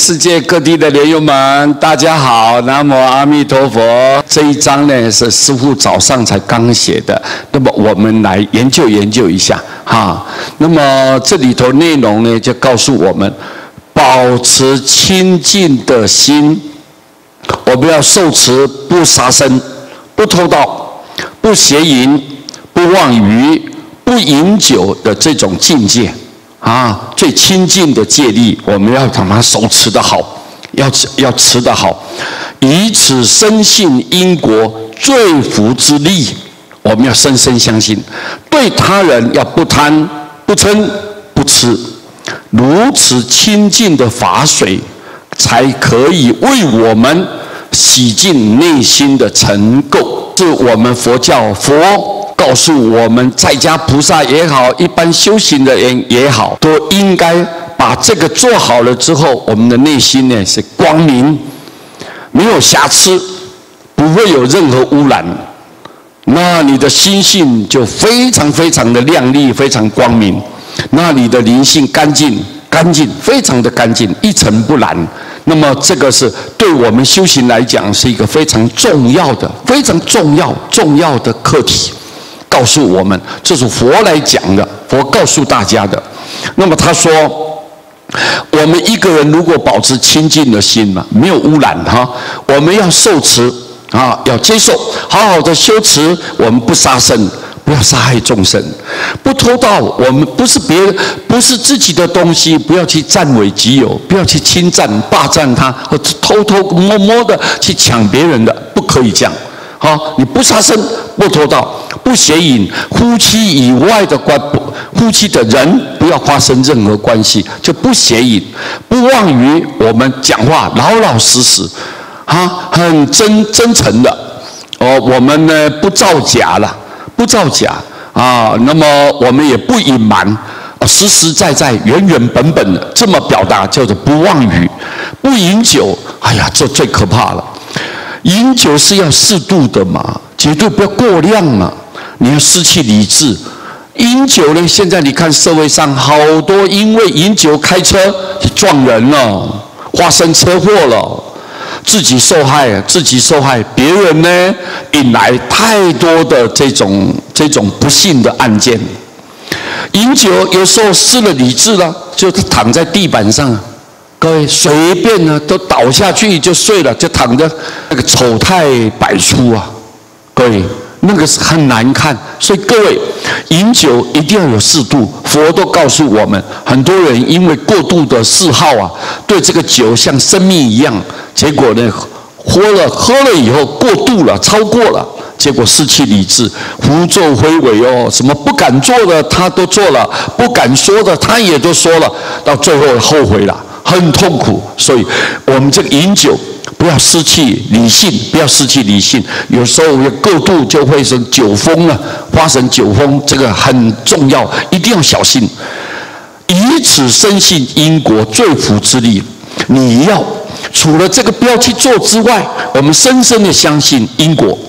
世界各地的莲友们，大家好，南无阿弥陀佛。这一章呢是师父早上才刚写的，那么我们来研究一下哈。那么这里头内容呢，就告诉我们，保持清净的心，我们要受持不杀生、不偷盗、不邪淫、不妄语、不饮酒的这种境界。最亲近的戒律，我们要把它手持得好，要持得好，以此深信因果罪福之力，我们要深深相信。对他人要不贪、不嗔、不痴，如此清净的法水，才可以为我们洗净内心的尘垢。是我们佛教告诉我们，在家菩萨也好，一般修行的人也好，都应该把这个做好了之后，我们的内心呢是光明，没有瑕疵，不会有任何污染。那你的心性就非常的亮丽，非常光明。那你的灵性干净，非常的干净，一尘不染。那么这个是对我们修行来讲，是一个非常重要的课题。告诉我们，这是佛来讲的，佛告诉大家的。那么他说，我们一个人如果保持清净的心嘛，没有污染我们要受持要接受，好好的修持。我们不杀生，不要杀害众生；不偷盗，我们不是自己的东西，不要去占为己有，不要去侵占、霸占它，或者偷摸摸的去抢别人的，不可以这样。你不杀生，不偷盗，不邪淫，夫妻以外的夫妻的人不要发生任何关系，就不邪淫，不妄语。我们讲话老实实，很真诚的。我们呢不造假了，那么我们也不隐瞒，实在原本的这么表达，叫做不妄语，不饮酒。这最可怕了。饮酒是要适度的嘛，绝对不要过量嘛。你要失去理智。饮酒呢，现在你看社会上好多因为饮酒开车撞人了，发生车祸了，自己受害，别人呢引来太多的这种不幸的案件。饮酒有时候失了理智了，就躺在地板上。各位随便呢都倒下去就睡了，就躺着，那个丑态百出啊！各位那个是很难看，所以各位饮酒一定要有适度。佛都告诉我们，很多人因为过度的嗜好对这个酒像生命一样，结果呢喝了以后过度了，超过了，结果失去理智，胡作非为什么不敢做的他都做了，不敢说的他也都说了，到最后后悔了。很痛苦，所以我们这个饮酒不要失去理性，有时候过度就会是酒疯了，发生酒疯，这个很重要，一定要小心。以此深信因果罪福之力，你要除了这个不要去做之外，我们深深的相信因果，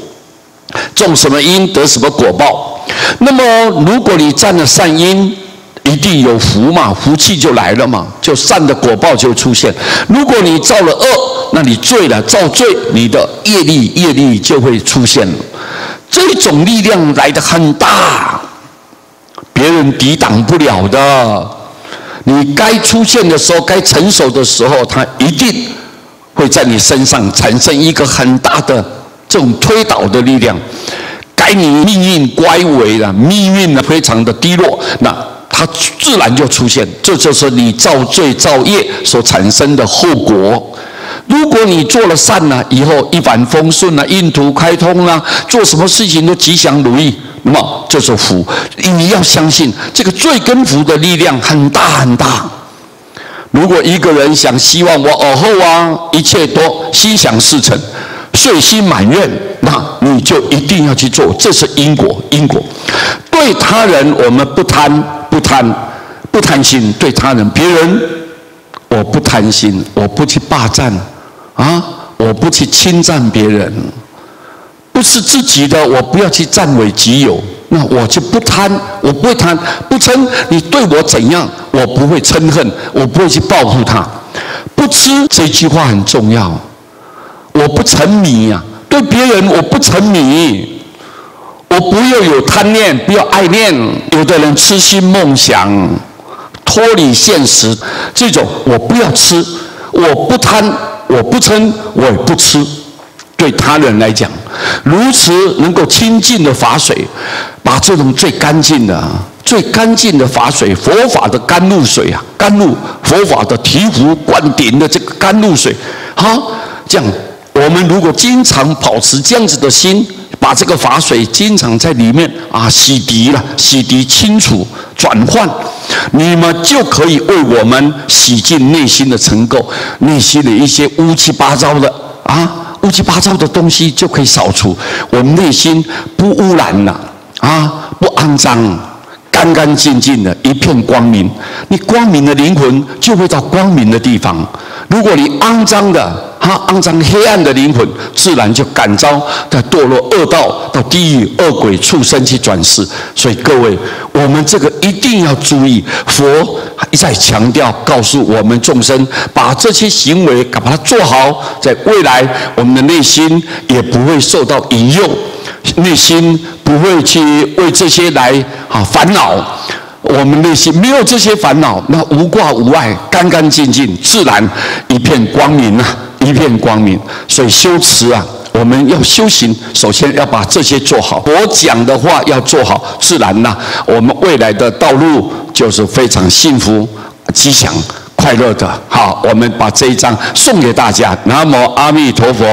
种什么因得什么果报。那么如果你占了善因，一定有福嘛，福气就来了嘛，就善的果报就出现。如果你造了恶，那你罪了，造罪，你的业力就会出现了。这种力量来得很大，别人抵挡不了的。你该出现的时候，该成熟的时候，它一定会在你身上产生一个很大的这种推倒的力量，该你命运乖违了，命运呢非常的低落，那它自然就出现，这就是你造罪造业所产生的后果。如果你做了善以后一帆风顺印途开通做什么事情都吉祥如意，那么这是福。你要相信这个罪跟福的力量很大。如果一个人希望我尔后一切都心想事成，遂心满愿，那你就一定要去做，这是因果。对他人我们不贪心，对他人别人我不贪心，我不去霸占我不去侵占别人，不是自己的我不要去占为己有，那我就不贪，我不会贪，不嗔，你对我怎样我不会嗔恨，我不会去报复他。不吃这句话很重要。我不沉迷啊，对别人我不沉迷，我不要有贪念，不要爱念。有的人痴心梦想，脱离现实，这种我不要吃，我不贪，我不嗔，我也不吃。对他人来讲，如此能够清净的法水，把这种最干净的法水，佛法的甘露水啊，甘露佛法的醍醐灌顶的这个甘露水，好，这样我们如果经常保持这样子的心，把这个法水经常在里面啊洗涤清楚转换，你们就可以为我们洗净内心的尘垢，内心的一些乌七八糟的东西就可以扫除，我们内心不污染了不肮脏，干干净净的一片光明。你光明的灵魂就会到光明的地方。如果你肮脏黑暗的灵魂，自然就感召在堕落恶道，到地狱恶鬼畜生去转世。所以各位，我们这个一定要注意，佛一再强调告诉我们众生，把这些行为把它做好，在未来我们的内心也不会受到引诱，内心不会去为这些来烦恼。我们内心没有这些烦恼，那无挂无碍，干干净净，自然一片光明一片光明。所以修持我们要修行，首先要把这些做好。我讲的话要做好，自然我们未来的道路就是非常幸福、吉祥、快乐的。好，我们把这一章送给大家。南无阿弥陀佛。